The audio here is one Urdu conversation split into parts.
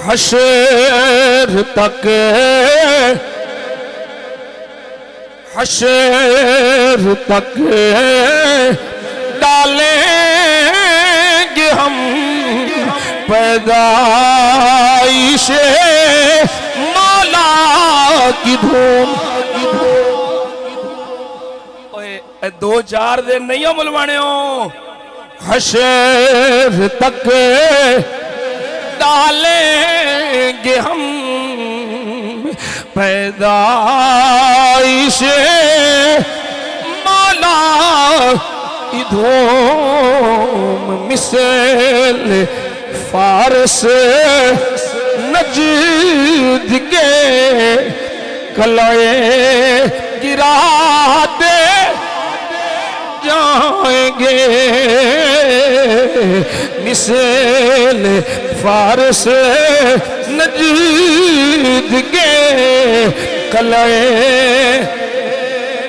حشر تک ڈالیں گے ہم پیدائش مولا کی دھوم. دو چار دن نہیں ہو ملوانے ہو. حشر تک ڈالیں گے ہم پیدائش مولا کی دھوم. مثل فارس نجد کے قلعے گراتے جائیں گے. مثل فارس نجد کے قلعے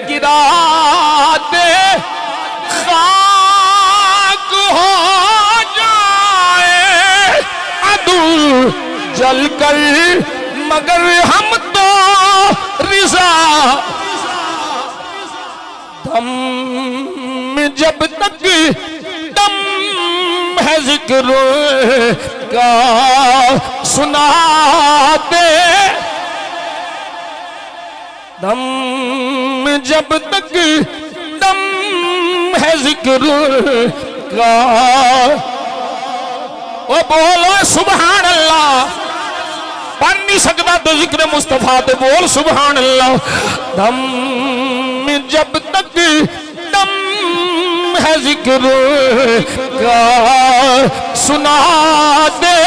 گراتے خاک ہو جائے عدو جل کر مگر ہم تو رضا. دم جب تک دم ہے ذکر کا سنا دے. دم جب تک دم ہے ذکر کا. وہ بولو سبحان اللہ. پڑھ نہیں سکتا تو ذکر مصطفیٰ تے بول سبحان اللہ. دم جب تک دم ہے ذکر کا سنا دے